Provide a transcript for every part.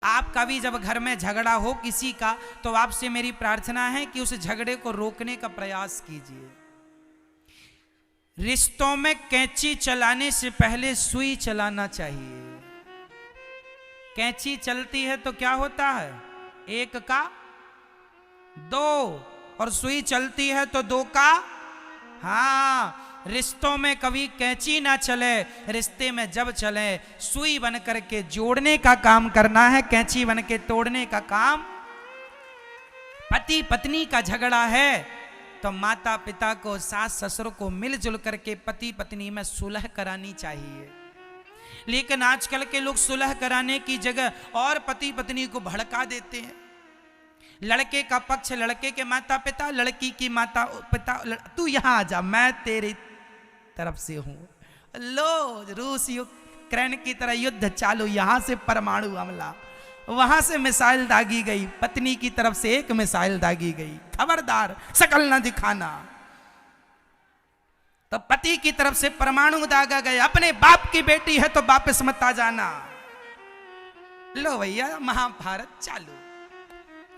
आप कभी जब घर में झगड़ा हो किसी का, तो आपसे मेरी प्रार्थना है कि उस झगड़े को रोकने का प्रयास कीजिए। रिश्तों में कैंची चलाने से पहले सुई चलाना चाहिए। कैंची चलती है तो क्या होता है, एक का दो, और सुई चलती है तो दो का। हाँ, रिश्तों में कभी कैंची ना चले, रिश्ते में जब चले सुई बन करके जोड़ने का काम करना है, कैंची बन के तोड़ने का काम। पति पत्नी का झगड़ा है तो माता पिता को, सास ससुर को मिलजुल करके पति पत्नी में सुलह करानी चाहिए। लेकिन आजकल के लोग सुलह कराने की जगह और पति पत्नी को भड़का देते हैं। लड़के का पक्ष लड़के के माता पिता, लड़की की माता पिता, तू यहां आ जा, मैं तेरी तरफ से हूं। लो, रूस यूक्रेन की तरह युद्ध चालू, यहां से परमाणु हमला, वहां से मिसाइल दागी गई, पत्नी की तरफ से एक मिसाइल दागी गई, खबरदार शकल न दिखाना। तो पति की तरफ से परमाणु दागा गया, अपने बाप की बेटी है तो वापस मत आ जाना। लो भैया, महाभारत चालू।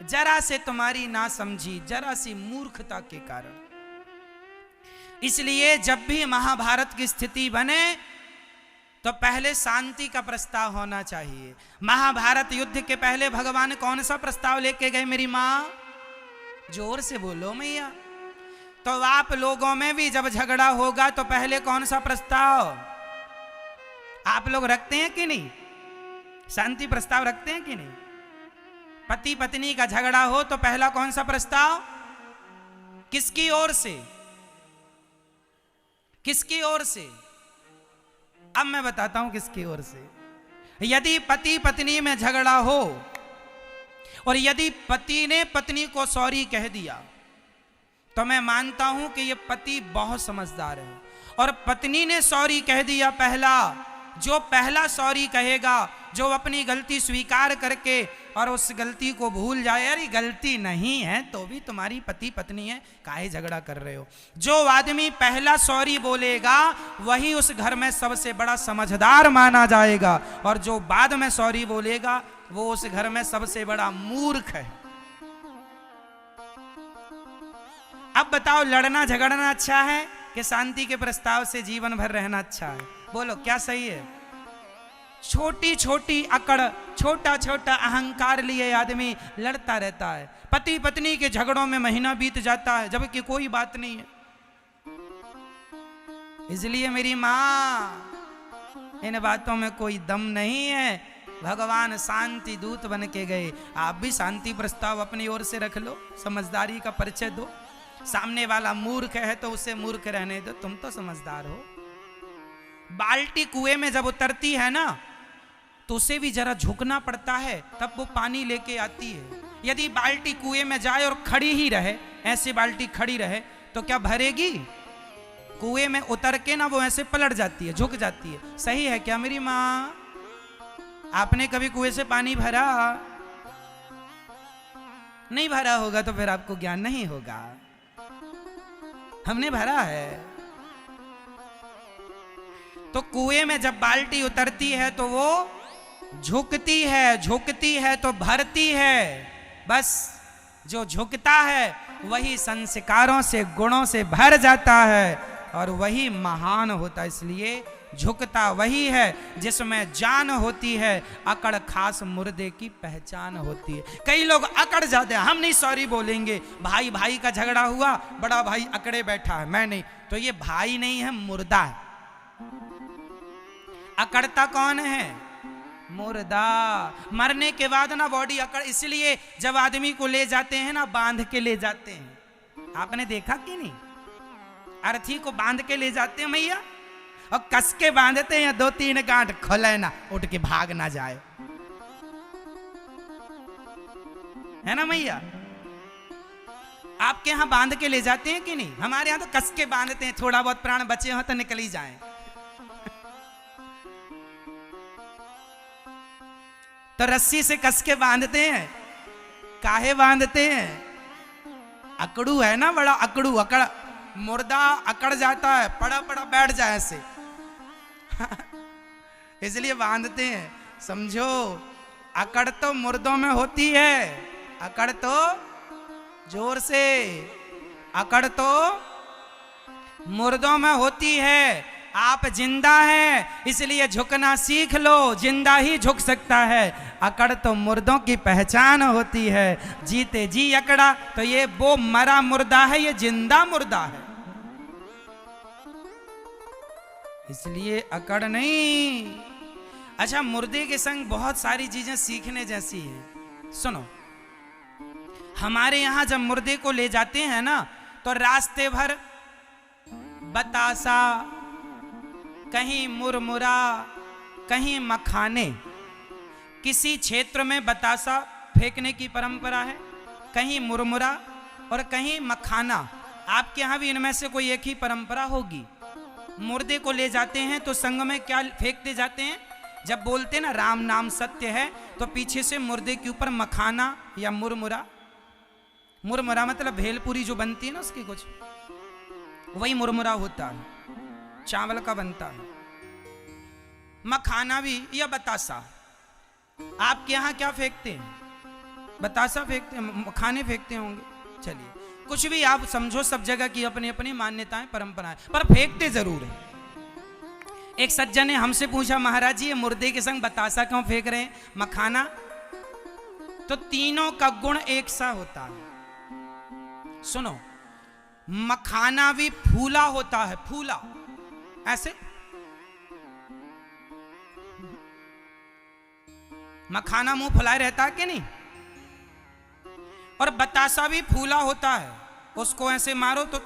जरा से तुम्हारी ना समझी, जरा सी मूर्खता के कारण। इसलिए जब भी महाभारत की स्थिति बने तो पहले शांति का प्रस्ताव होना चाहिए। महाभारत युद्ध के पहले भगवान कौन सा प्रस्ताव लेके गए मेरी मां? जोर से बोलो मैया। तो आप लोगों में भी जब झगड़ा होगा तो पहले कौन सा प्रस्ताव आप लोग रखते हैं कि नहीं? शांति प्रस्ताव रखते हैं कि नहीं? पति पत्नी का झगड़ा हो तो पहला कौन सा प्रस्ताव? किसकी ओर से? किसकी ओर से? अब मैं बताता हूं किसकी ओर से। यदि पति पत्नी में झगड़ा हो और यदि पति ने पत्नी को सॉरी कह दिया तो मैं मानता हूं कि यह पति बहुत समझदार है। और पत्नी ने सॉरी कह दिया पहला, जो पहला सॉरी कहेगा, जो अपनी गलती स्वीकार करके और उस गलती को भूल जाए, अरे गलती नहीं है तो भी तुम्हारी पति पत्नी है, काहे झगड़ा कर रहे हो, जो आदमी पहला सॉरी बोलेगा वही उस घर में सबसे बड़ा समझदार माना जाएगा, और जो बाद में सॉरी बोलेगा वो उस घर में सबसे बड़ा मूर्ख है। अब बताओ, लड़ना झगड़ना अच्छा है कि शांति के प्रस्ताव से जीवन भर रहना अच्छा है? बोलो क्या सही है? छोटी छोटी अकड़, छोटा छोटा अहंकार लिए आदमी लड़ता रहता है। पति पत्नी के झगड़ों में महीना बीत जाता है जबकि कोई बात नहीं है। इसलिए मेरी मां, इन बातों में कोई दम नहीं है। भगवान शांति दूत बन के गए। आप भी शांति प्रस्ताव अपनी ओर से रख लो, समझदारी का परिचय दो। सामने वाला मूर्ख है तो उसे मूर्ख रहने दो, तुम तो समझदार हो। बाल्टी कुएं में जब उतरती है ना तो उसे भी जरा झुकना पड़ता है, तब वो पानी लेके आती है। यदि बाल्टी कुएं में जाए और खड़ी ही रहे, ऐसे बाल्टी खड़ी रहे, तो क्या भरेगी? कुएं में उतर के ना वो ऐसे पलट जाती है, झुक जाती है। सही है क्या मेरी मां? आपने कभी कुएं से पानी भरा? नहीं भरा होगा तो फिर आपको ज्ञान नहीं होगा। हमने भरा है। तो कुएं में जब बाल्टी उतरती है तो वो झुकती है, झुकती है तो भरती है। बस जो झुकता है वही संस्कारों से, गुणों से भर जाता है और वही महान होता है। इसलिए झुकता वही है जिसमें जान होती है, अकड़ खास मुर्दे की पहचान होती है। कई लोग अकड़ जाते हैं, हम नहीं सॉरी बोलेंगे। भाई भाई का झगड़ा हुआ, बड़ा भाई अकड़े बैठा है, मैं नहीं, तो ये भाई नहीं है, मुर्दा है। अकड़ता कौन है? मुर्दा। मरने के बाद ना बॉडी अकड़, इसलिए जब आदमी को ले जाते हैं ना, बांध के ले जाते हैं। आपने देखा कि नहीं? अर्थी को बांध के ले जाते हैं मैया, और कस के बांधते हैं, 2-3 गांठ खोले ना, उठ के भाग ना जाए, है ना मैया? आपके यहां बांध के ले जाते हैं कि नहीं? हमारे यहां तो कस के बांधते हैं, थोड़ा बहुत प्राण बचे हो तो निकल ही जाए। तो रस्सी से कस के बांधते हैं। काहे बांधते हैं? अकड़ू है ना, बड़ा अकड़ू, अकड़, मुर्दा अकड़ जाता है, पड़ा पड़ा बैठ जाए ऐसे इसलिए बांधते हैं। समझो, अकड़ तो मुर्दों में होती है, अकड़ तो जोर से, अकड़ तो मुर्दों में होती है। आप जिंदा हैं इसलिए झुकना सीख लो, जिंदा ही झुक सकता है। अकड़ तो मुर्दों की पहचान होती है, जीते जी अकड़ा तो ये वो मरा मुर्दा है, ये जिंदा मुर्दा है। इसलिए अकड़ नहीं। अच्छा, मुर्दे के संग बहुत सारी चीजें सीखने जैसी है। सुनो, हमारे यहां जब मुर्दे को ले जाते हैं ना तो रास्ते भर बतासा, कहीं मुरमुरा, कहीं मखाने। किसी क्षेत्र में बतासा फेंकने की परंपरा है, कहीं मुरमुरा और कहीं मखाना। आपके यहां भी इनमें से कोई एक ही परंपरा होगी। मुर्दे को ले जाते हैं तो संग में क्या फेंकते जाते हैं? जब बोलते ना राम नाम सत्य है तो पीछे से मुर्दे के ऊपर मखाना या मुरमुरा, मुरमुरा मतलब भेलपुरी जो बनती है ना उसकी कुछ, वही मुरमुरा होता है, चावल का बनता है। मखाना भी या बतासा। आपके यहां क्या फेंकते हैं? बतासा फेंकते हैं, मखाने फेंकते होंगे। चलिए, कुछ भी आप समझो, सब जगह की अपनी अपनी मान्यताएं परंपराएं, पर फेंकते जरूर है। एक सज्जन ने हमसे पूछा, महाराज जी ये मुर्दे के संग बतासा क्यों फेंक रहे हैं, मखाना? तो तीनों का गुण एक सा होता है। सुनो, मखाना भी फूला होता है, फूला ऐसे। मखाना मुंह फुलाए रहता है कि नहीं? और बतासा भी फूला होता है, उसको ऐसे मारो तो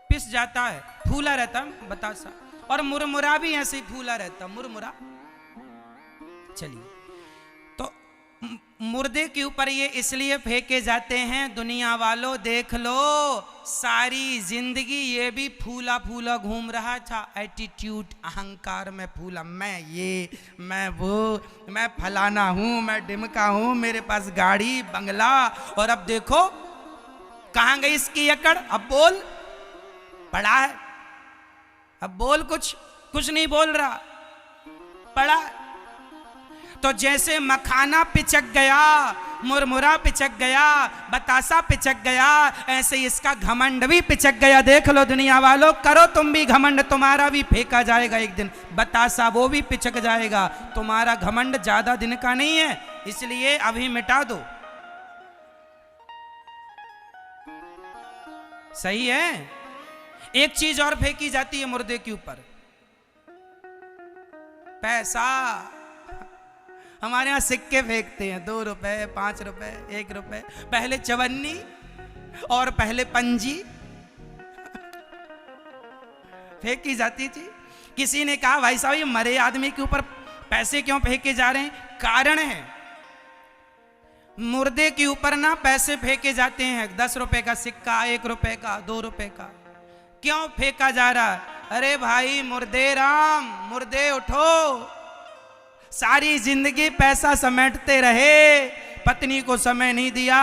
पिस जाता है, फूला रहता है बतासा। और मुरमुरा भी ऐसे ही फूला रहता, मुरमुरा। चलिए, तो मुर्दे के ऊपर ये इसलिए फेंके जाते हैं, दुनिया वालों देख लो, सारी जिंदगी ये भी फूला फूला घूम रहा था। एटीट्यूड, अहंकार में फूला, मैं ये, मैं वो, मैं फलाना हूं, मैं डिमका हूं, मेरे पास गाड़ी बंगला। और अब देखो कहां गई इसकी अकड़। अब बोल, पड़ा है, अब बोल, कुछ नहीं बोल रहा, पड़ा। तो जैसे मखाना पिचक गया, मुरमुरा पिचक गया, बतासा पिचक गया, ऐसे इसका घमंड भी पिचक गया। देख लो दुनिया वालों, करो तुम भी घमंड, तुम्हारा भी फेंका जाएगा एक दिन बतासा, वो भी पिचक जाएगा। तुम्हारा घमंड ज्यादा दिन का नहीं है, इसलिए अभी मिटा दो। सही है। एक चीज और फेंकी जाती है मुर्दे के ऊपर, पैसा। हमारे यहां सिक्के फेंकते हैं, 2 रुपए, 5 रुपए, 1 रुपए। पहले चवन्नी और पहले पंजी फेंकी जाती थी। किसी ने कहा, भाई साहब ये मरे आदमी के ऊपर पैसे क्यों फेंके जा रहे हैं? कारण है, मुर्दे के ऊपर ना पैसे फेंके जाते हैं। 10 रुपए का सिक्का, 1 रुपए का, 2 रुपए का। क्यों फेंका जा रहा है? अरे भाई मुर्दे राम, मुर्दे उठो। सारी जिंदगी पैसा समेटते रहे, पत्नी को समय नहीं दिया,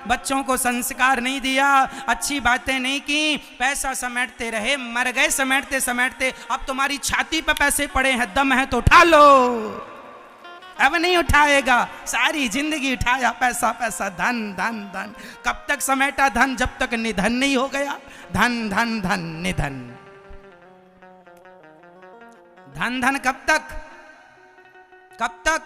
बच्चों को संस्कार नहीं दिया, अच्छी बातें नहीं की, पैसा समेटते रहे, मर गए समेटते समेटते। अब तुम्हारी छाती पे पैसे पड़े हैं, दम है तो उठा लो। अब नहीं उठाएगा, सारी जिंदगी उठाया पैसा पैसा, धन धन धन। कब तक समेटा धन? जब तक निधन नहीं हो गया। धन धन धन निधन, धन धन कब तक? कब तक?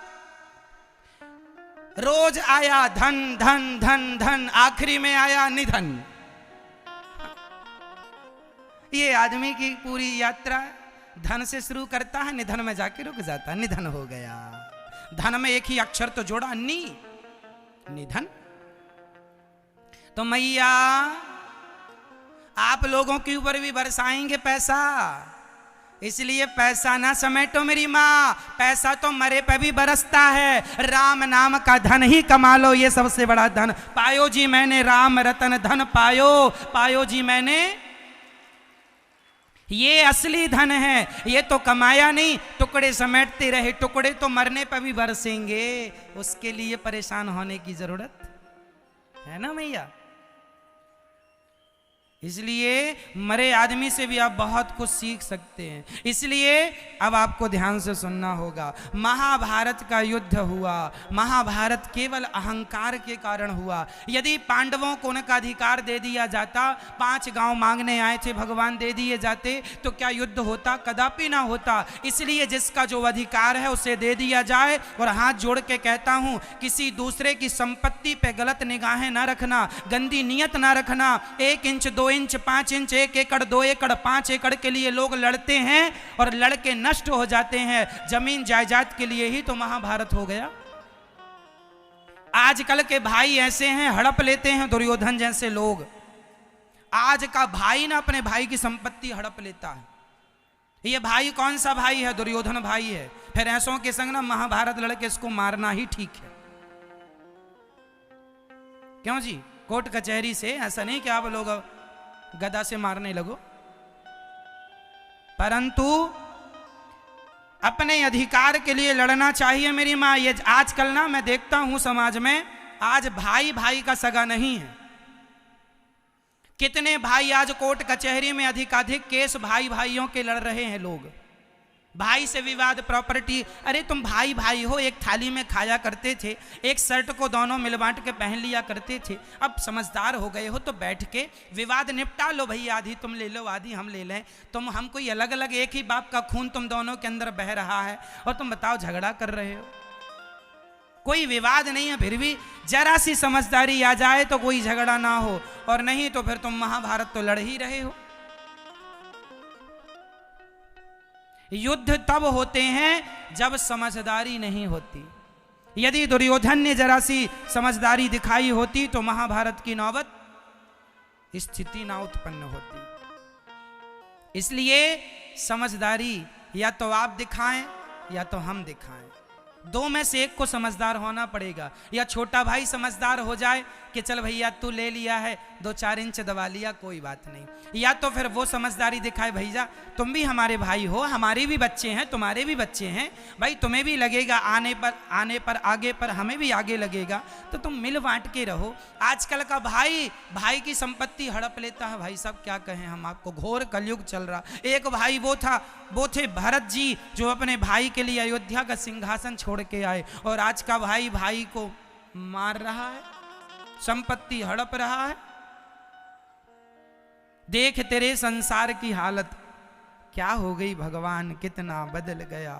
रोज आया धन धन धन धन, आखिरी में आया निधन। ये आदमी की पूरी यात्रा धन से शुरू करता है, निधन में जाके रुक जाता है। निधन हो गया। धन में एक ही अक्षर तो जोड़ा, नी, निधन। तो मैया आप लोगों के ऊपर भी बरसाएंगे पैसा, इसलिए पैसा ना समेटो मेरी माँ। पैसा तो मरे पे भी बरसता है। राम नाम का धन ही कमा लो, ये सबसे बड़ा धन। पायो जी मैंने राम रतन धन पायो, पायो जी मैंने, ये असली धन है। ये तो कमाया नहीं, टुकड़े समेटते रहे। टुकड़े तो मरने पर भी बरसेंगे, उसके लिए परेशान होने की जरूरत है ना मैया? इसलिए मरे आदमी से भी आप बहुत कुछ सीख सकते हैं। इसलिए अब आपको ध्यान से सुनना होगा। महाभारत का युद्ध हुआ, महाभारत केवल अहंकार के कारण हुआ। यदि पांडवों को उनका अधिकार दे दिया जाता, 5 गांव मांगने आए थे भगवान, दे दिए जाते तो क्या युद्ध होता? कदापि ना होता। इसलिए जिसका जो अधिकार है उसे दे दिया जाए। और हाथ जोड़ के कहता हूं, किसी दूसरे की संपत्ति पे गलत निगाहें ना रखना, गंदी नियत ना रखना। 1 इंच 2 इंच 5 इंच 1 एकड़ 2 एकड़ 5 एकड़ के लिए लोग लड़ते हैं और लड़के नष्ट हो जाते हैं। जमीन जायदाद के लिए ही तो महाभारत हो गया। आजकल के भाई ऐसे हैं, हड़प लेते हैं दुर्योधन जैसे लोग। आज का भाई ना अपने भाई की संपत्ति हड़प लेता है। ये भाई कौन सा भाई है? दुर्योधन भाई है। फिर ऐसों के संग ना महाभारत लड़के इसको मारना ही ठीक है। क्यों जी? कोर्ट कचहरी से ऐसा नहीं कि आप लोग गदा से मारने लगो, परंतु अपने अधिकार के लिए लड़ना चाहिए। मेरी माँ, ये आजकल ना मैं देखता हूं समाज में, आज भाई भाई का सगा नहीं है। कितने भाई आज कोर्ट कचहरी में अधिकाधिक केस भाई भाइयों के लड़ रहे हैं लोग। भाई से विवाद, प्रॉपर्टी। अरे तुम भाई भाई हो, एक थाली में खाया करते थे, एक शर्ट को दोनों मिल बांट के पहन लिया करते थे। अब समझदार हो गए हो तो बैठ के विवाद निपटा लो भैया। आधी तुम ले लो, आधी हम ले लें। हम कोई अलग अलग, एक ही बाप का खून तुम दोनों के अंदर बह रहा है और तुम बताओ झगड़ा कर रहे हो। कोई विवाद नहीं है, फिर भी जरा सी समझदारी आ जाए तो कोई झगड़ा ना हो, और नहीं तो फिर तुम महाभारत तो लड़ ही रहे हो। युद्ध तब होते हैं जब समझदारी नहीं होती। यदि दुर्योधन ने जरा सी समझदारी दिखाई होती तो महाभारत की नौबत स्थिति ना उत्पन्न होती। इसलिए समझदारी या तो आप दिखाएं या तो हम दिखाएं, 2 में से एक को समझदार होना पड़ेगा। या छोटा भाई समझदार हो जाए कि चल भैया तू ले लिया है, 2-4 इंच दबा लिया, कोई बात नहीं। या तो फिर वो समझदारी दिखाए, भैया तुम भी हमारे भाई हो, हमारे भी बच्चे हैं, तुम्हारे भी बच्चे हैं भाई, तुम्हें भी लगेगा आने पर आगे पर हमें भी आगे लगेगा, तो तुम मिल बांट के रहो। आजकल का भाई की संपत्ति हड़प लेता है। भाई साहब क्या कहें हम आपको, घोर कलयुग चल रहा। एक भाई वो थे भरत जी, जो अपने भाई के लिए अयोध्या का सिंहासन छोड़ के आए, और आज का भाई को मार रहा है, संपत्ति हड़प रहा है। देख तेरे संसार की हालत क्या हो गई भगवान, कितना बदल गया।